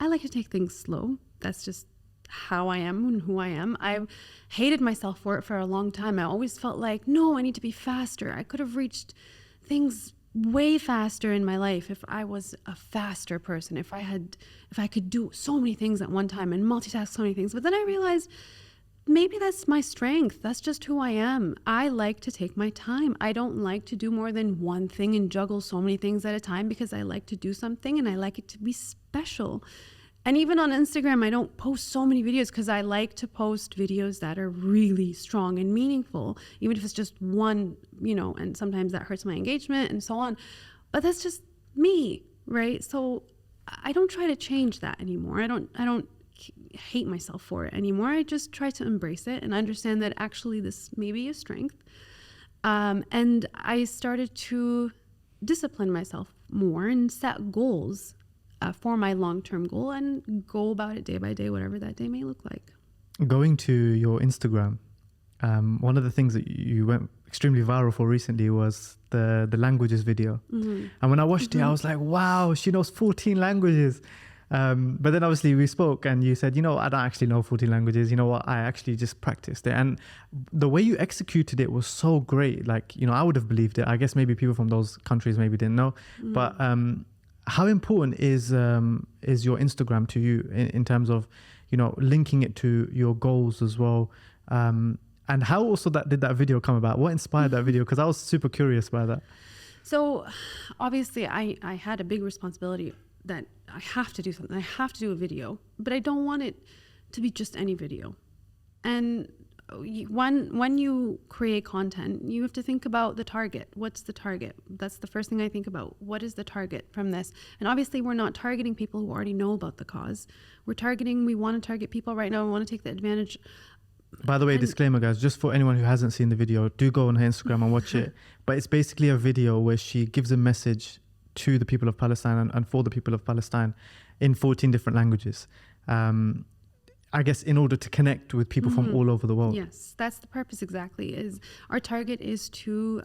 I like to take things slow. That's just how I am and who I am. I've hated myself for it for a long time. I always felt like, no, I need to be faster. I could have reached things way faster in my life if I was a faster person, if I could do so many things at one time and multitask so many things. But then I realized maybe that's my strength. That's just who I am. I like to take my time. I don't like to do more than one thing and juggle so many things at a time, because I like to do something and I like it to be special. And even on Instagram, I don't post so many videos because I like to post videos that are really strong and meaningful, even if it's just one, and sometimes that hurts my engagement and so on. But that's just me, right? So I don't try to change that anymore. I don't hate myself for it anymore. I just try to embrace it and understand that actually this may be a strength. And I started to discipline myself more and set goals for my long-term goal and go about it day by day, whatever that day may look like. Going to your Instagram, one of the things that you went extremely viral for recently was the languages video. Mm-hmm. And when I watched it, I was like, wow, she knows 14 languages. But then obviously we spoke and you said, I don't actually know 14 languages. You know what? I actually just practiced it. And the way you executed it was so great. Like, I would have believed it. I guess maybe people from those countries maybe didn't know. Mm-hmm. But how important is your Instagram to you in terms of, linking it to your goals as well? And how also did that video come about? What inspired that video? Because I was super curious by that. So obviously I had a big responsibility that I have to do something. I have to do a video, but I don't want it to be just any video. And when you create content, you have to think about the target. What's the target? That's the first thing I think about. What is the target from this? And obviously we're not targeting people who already know about the cause. We want to target people right now. We want to take the advantage. By the way, disclaimer guys, just for anyone who hasn't seen the video, do go on her Instagram and watch it. But it's basically a video where she gives a message to the people of Palestine and for the people of Palestine in 14 different languages. I guess in order to connect with people from all over the world. Yes, that's the purpose exactly. Is our target is to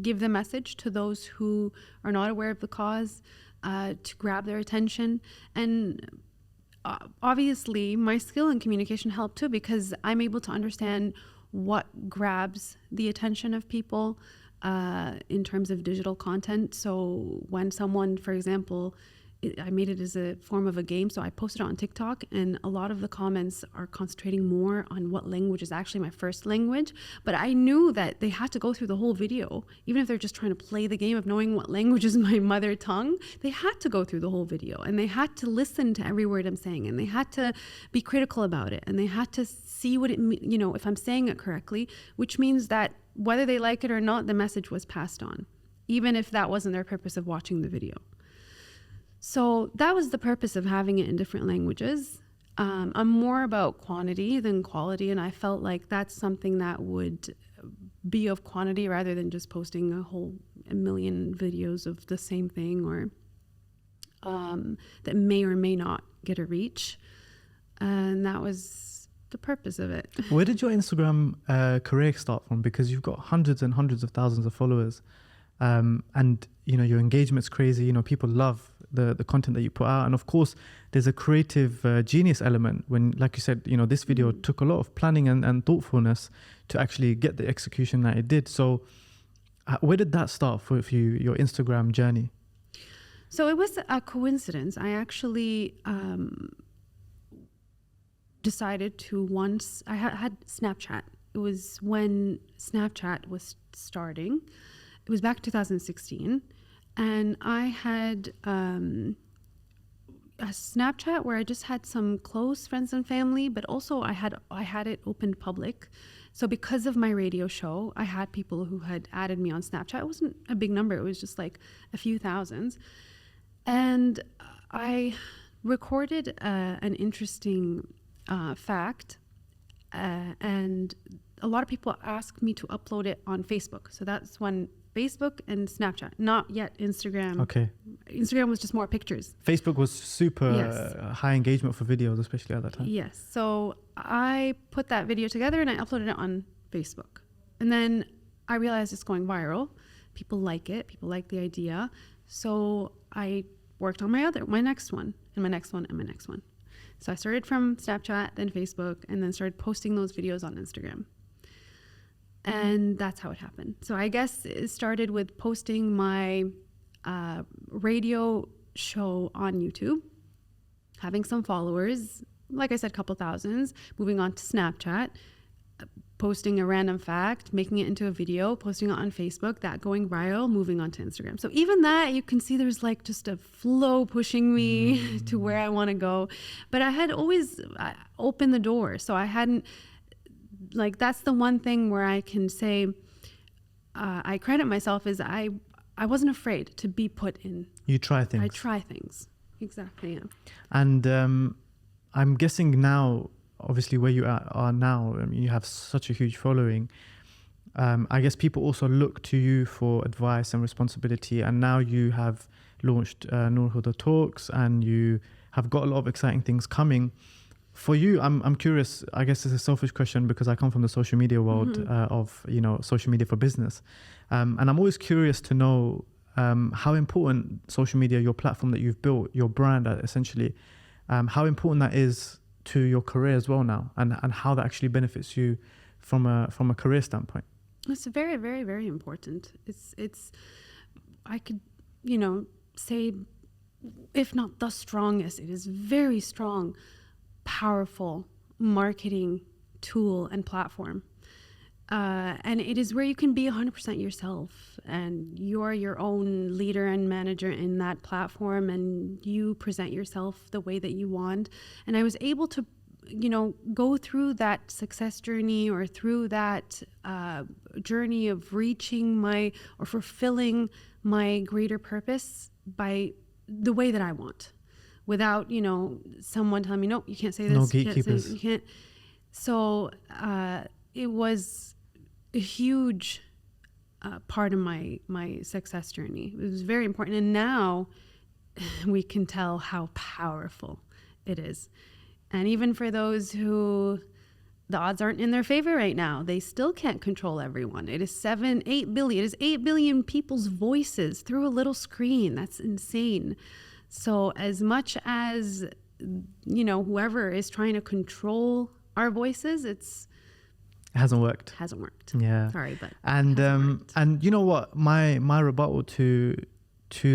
give the message to those who are not aware of the cause, to grab their attention. And obviously my skill in communication helped too, because I'm able to understand what grabs the attention of people in terms of digital content. So when someone, for example, I made it as a form of a game, so I posted it on TikTok, and a lot of the comments are concentrating more on what language is actually my first language. But I knew that they had to go through the whole video, even if they're just trying to play the game of knowing what language is my mother tongue. They had to go through the whole video, and they had to listen to every word I'm saying, and they had to be critical about it, and they had to see what it if I'm saying it correctly, which means that whether they like it or not, the message was passed on, even if that wasn't their purpose of watching the video. So that was the purpose of having it in different languages. I'm more about quantity than quality, and I felt like that's something that would be of quantity rather than just posting a million videos of the same thing, or that may or may not get a reach. And that was the purpose of it. Where did your Instagram career start from? Because you've got hundreds and hundreds of thousands of followers. And your engagement's crazy. People love the content that you put out, and of course there's a creative genius element when, like you said, this video took a lot of planning and thoughtfulness to actually get the execution that it did. So where did that start for you, your Instagram journey? So it was a coincidence. I actually decided to once I had Snapchat. It was when Snapchat was starting. It was back 2016, and I had a Snapchat where I just had some close friends and family, but also I had it opened public. So because of my radio show, I had people who had added me on Snapchat. It wasn't a big number. It was just like a few thousands. And I recorded an interesting fact, and a lot of people ask me to upload it on Facebook. So that's when Facebook and Snapchat, not yet Instagram. Okay. Instagram was just more pictures. Facebook was super high engagement for videos, especially at that time. Yes. So I put that video together and I uploaded it on Facebook. And then I realized it's going viral. People like it. People like the idea. So I worked on my next one, and my next one, and my next one. So I started from Snapchat, then Facebook, and then started posting those videos on Instagram. And that's how it happened. So I guess it started with posting my radio show on YouTube, having some followers, like I said, couple thousands, moving on to Snapchat, posting a random fact, making it into a video, posting it on Facebook, that going viral, moving on to Instagram. So even that, you can see there's like just a flow pushing me to where I want to go. But I had always opened the door. So I hadn't, like, that's the one thing where I can say I credit myself is I wasn't afraid to be put in. You try things. I try things. Exactly, yeah. And I'm guessing now, obviously where you are now, I mean, you have such a huge following. I guess people also look to you for advice and responsibility. And now you have launched Noor Alhuda Talks, and you have got a lot of exciting things coming. For you, I'm curious, I guess it's a selfish question because I come from the social media world of, social media for business. And I'm always curious to know how important social media, your platform that you've built, your brand essentially, how important that is to your career as well now, and how that actually benefits you from a career standpoint. It's very, very, very important. It's I could, say, if not the strongest, it is very strong, powerful marketing tool and platform. And it is where you can be 100% yourself, and you're your own leader and manager in that platform, and you present yourself the way that you want. And I was able to, go through that success journey, or through that journey of reaching or fulfilling my greater purpose by the way that I want, without, someone telling me, no, you can't say this. No gatekeepers. You can't. So it was a huge part of my success journey. It was very important. And now we can tell how powerful it is. And even for those who the odds aren't in their favor right now, they still can't control everyone. It is 8 billion. It is 8 billion people's voices through a little screen. That's insane. So as much as, whoever is trying to control our voices, it hasn't worked. Yeah. Sorry, but and you know what? My rebuttal to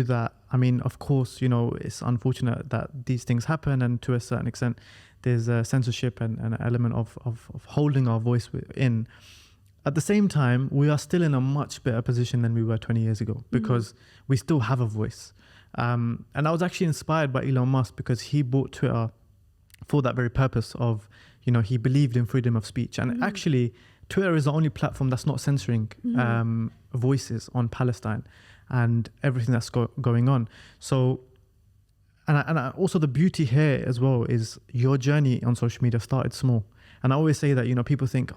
that, I mean, of course, it's unfortunate that these things happen, and to a certain extent, there's a censorship and an element of holding our voice in. At the same time, we are still in a much better position than we were 20 years ago, because we still have a voice. And I was actually inspired by Elon Musk, because he bought Twitter for that very purpose of, he believed in freedom of speech. And actually, Twitter is the only platform that's not censoring voices on Palestine and everything that's going on. So, and also the beauty here as well is your journey on social media started small. And I always say that, people think,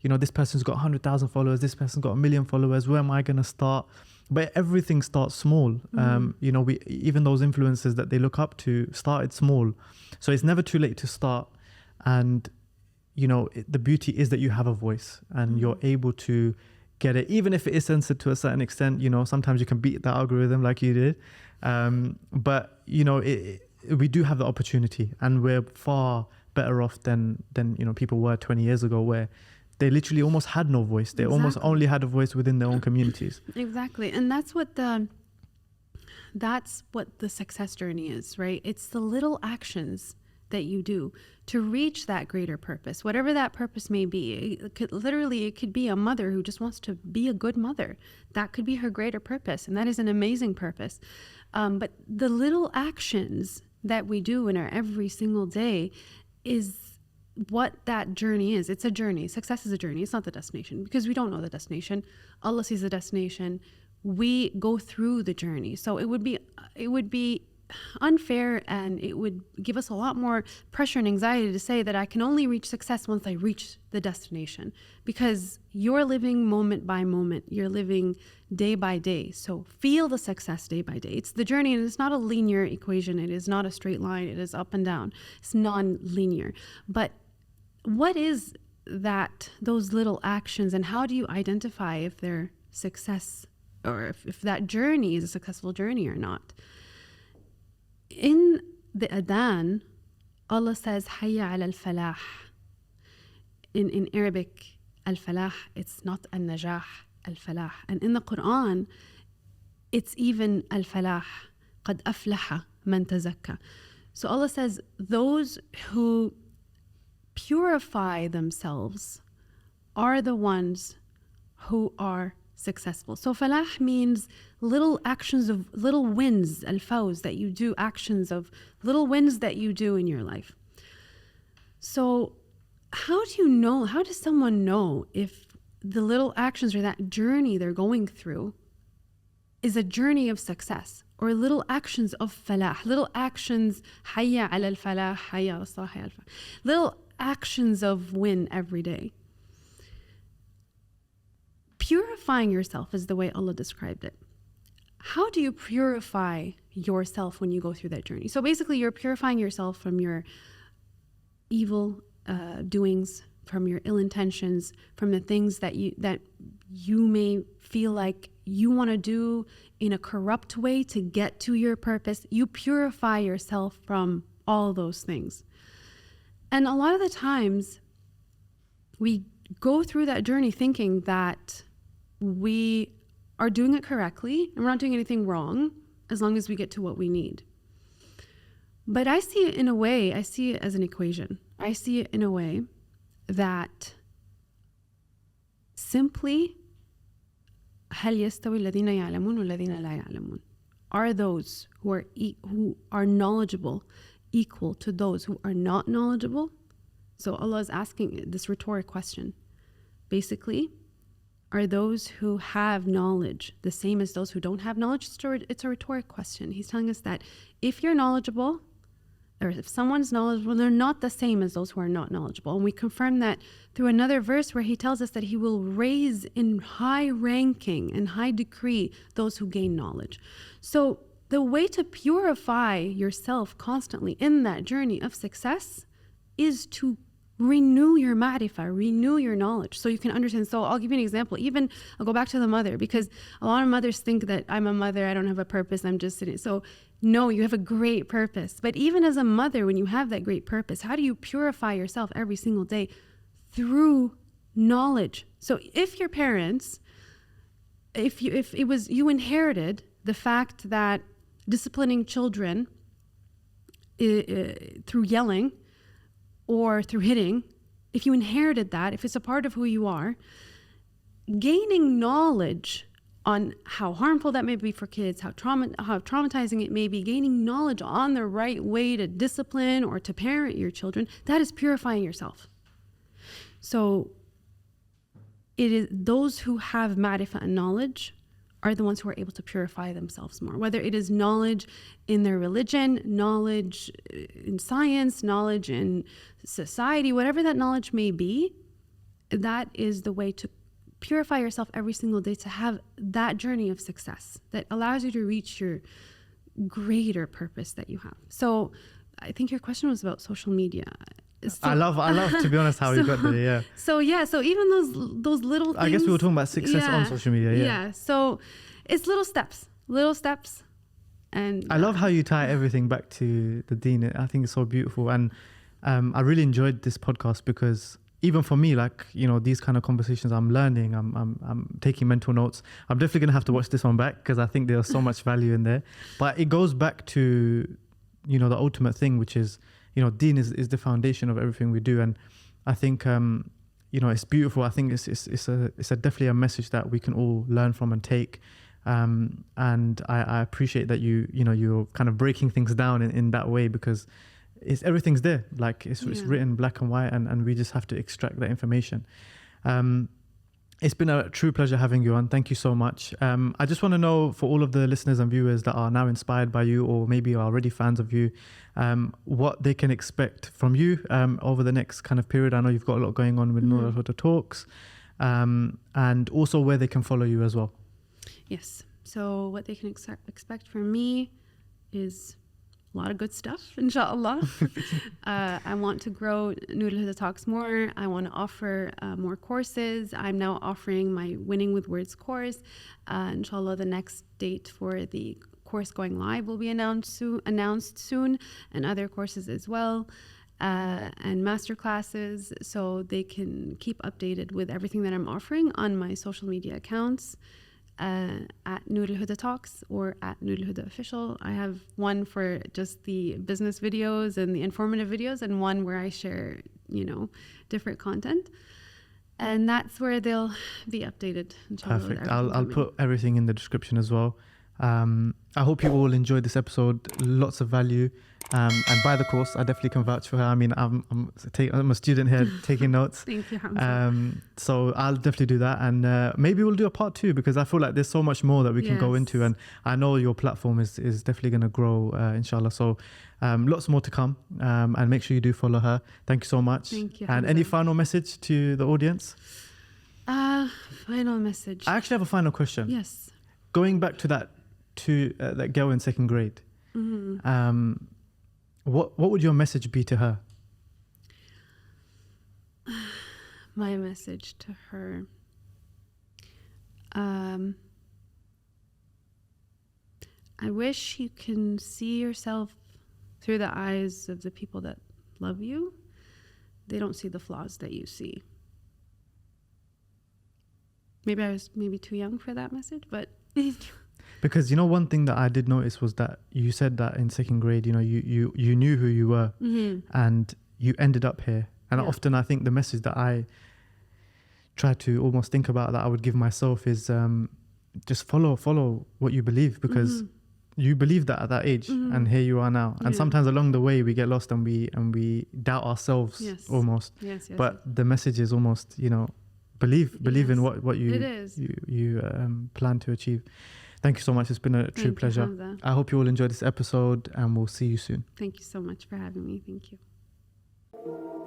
this person's got 100,000 followers, this person's got 1 million followers, where am I going to start? But everything starts small. Even those influencers that they look up to started small. So it's never too late to start. And, the beauty is that you have a voice and you're able to get it, even if it is censored to a certain extent. Sometimes you can beat the algorithm like you did. But, we do have the opportunity, and we're far better off than people were 20 years ago, where they literally almost had no voice. They almost only had a voice within their own communities. Exactly. And that's what the success journey is, right? It's the little actions that you do to reach that greater purpose, whatever that purpose may be. It could be a mother who just wants to be a good mother. That could be her greater purpose, and that is an amazing purpose. But the little actions that we do in our every single day is what that journey is. It's a journey. Success is a journey. It's not the destination, because we don't know the destination. Allah sees the destination. We go through the journey. So it would be unfair, and it would give us a lot more pressure and anxiety to say that I can only reach success once I reach the destination, because you're living moment by moment, you're living day by day. So feel the success day by day. It's the journey, and it's not a linear equation. It is not a straight line. It is up and down. It's non-linear. But what is that, those little actions, and how do you identify if they're success, or if that journey is a successful journey or not? In the Adhan, Allah says, Hayya ala al-falah. In Arabic, al-falah, it's not al-najah, al-falah. And in the Quran, it's even al-falah. Qad aflaha man tazakka. So Allah says, those who purify themselves are the ones who are successful. So falah means little actions of little wins, al-fawz, that you do, actions of little wins that you do in your life. So how do you know, how does someone know if the little actions or that journey they're going through is a journey of success, or little actions of falah, little actions, hayya ala al-falah, hayya ala al-falah, little actions of win every day? Purifying yourself is the way Allah described it. How do you purify yourself when you go through that journey? So basically, you're purifying yourself from your evil doings, from your ill intentions, from the things that you may feel like you want to do in a corrupt way to get to your purpose. You purify yourself from all those things. And a lot of the times, we go through that journey thinking that we are doing it correctly and we're not doing anything wrong as long as we get to what we need. But I see it in a way, I see it as an equation. I see it in a way that simply هل يستوي الذين يعلمون والذين لا يعلمون? Are those who are knowledgeable equal to those who are not knowledgeable? So Allah is asking this rhetoric question. Basically, are those who have knowledge the same as those who don't have knowledge? It's a rhetoric question. He's telling us that if you're knowledgeable, or if someone's knowledgeable, they're not the same as those who are not knowledgeable. And we confirm that through another verse where he tells us that he will raise in high ranking and high decree those who gain knowledge. So the way to purify yourself constantly in that journey of success is to renew your ma'rifah, renew your knowledge so you can understand. So I'll give you an example. Even I'll go back to the mother, because a lot of mothers think that I'm a mother, I don't have a purpose, I'm just sitting. So no, you have a great purpose. But even as a mother, when you have that great purpose, how do you purify yourself every single day? Through knowledge. So if your parents, if it was you inherited the fact that disciplining children through yelling or through hitting, if you inherited that, if it's a part of who you are, gaining knowledge on how harmful that may be for kids, how traumatizing it may be, gaining knowledge on the right way to discipline or to parent your children, that is purifying yourself. So it is those who have ma'rifah and knowledge are the ones who are able to purify themselves more, whether it is knowledge in their religion, knowledge in science, knowledge in society, whatever that knowledge may be. That is the way to purify yourself every single day, to have that journey of success that allows you to reach your greater purpose that you have. So I think your question was about social media. So, I love to be honest how you got there. Yeah. So even those little things. I guess we were talking about success on social media. Yeah. So it's little steps, and I love how you tie everything back to the deen. I think it's so beautiful, and I really enjoyed this podcast because even for me, like, you know, these kind of conversations, I'm learning, I'm taking mental notes. I'm definitely gonna have to watch this one back because I think there's so much value in there. But it goes back to, you know, the ultimate thing, which is, you know, deen is the foundation of everything we do. And I think, you know, it's beautiful. I think it's definitely a message that we can all learn from and take. And I appreciate that you're kind of breaking things down in that way, because everything's there. Like it's written black and white, and we just have to extract that information. It's been a true pleasure having you on. Thank you so much. I just want to know, for all of the listeners and viewers that are now inspired by you, or maybe are already fans of you, what they can expect from you over the next kind of period. I know you've got a lot going on with Noor Alhuda Talks, and also where they can follow you as well. Yes. So what they can expect from me is a lot of good stuff, inshallah. I want to grow Noor Alhuda Talks more. I want to offer more courses. I'm now offering my Winning with Words course. Inshallah, the next date for the course going live will be announced soon, and other courses as well, and master classes, so they can keep updated with everything that I'm offering on my social media accounts. At Noor Alhuda Talks or at Noor Alhuda Official. I have one for just the business videos and the informative videos, and one where I share, different content. And that's where they'll be updated. Perfect. I'll put everything in the description as well. I hope you all enjoyed this episode. Lots of value. And by the course, I definitely can vouch for her. I mean, I'm a student here taking notes. Thank you, Humza. So I'll definitely do that. And maybe we'll do a part 2, because I feel like there's so much more that we can go into. And I know your platform is definitely going to grow, inshallah. So lots more to come. And make sure you do follow her. Thank you so much. Thank you, And Humza. any final message to the audience? Final message. I actually have a final question. Yes. Going back to that girl in second grade, what would your message be to her? My message to her. I wish you can see yourself through the eyes of the people that love you. They don't see the flaws that you see. Maybe I was too young for that message, but Because one thing that I did notice was that you said that in second grade, you knew who you were, and you ended up here. And often I think the message that I try to almost think about, that I would give myself, is just follow what you believe, because you believed that at that age, and here you are now. And sometimes along the way we get lost and we doubt ourselves almost. Yes. But the message is almost, believe in what you plan to achieve. Thank you so much. It's been a true pleasure. Humza. I hope you all enjoyed this episode, and we'll see you soon. Thank you so much for having me. Thank you.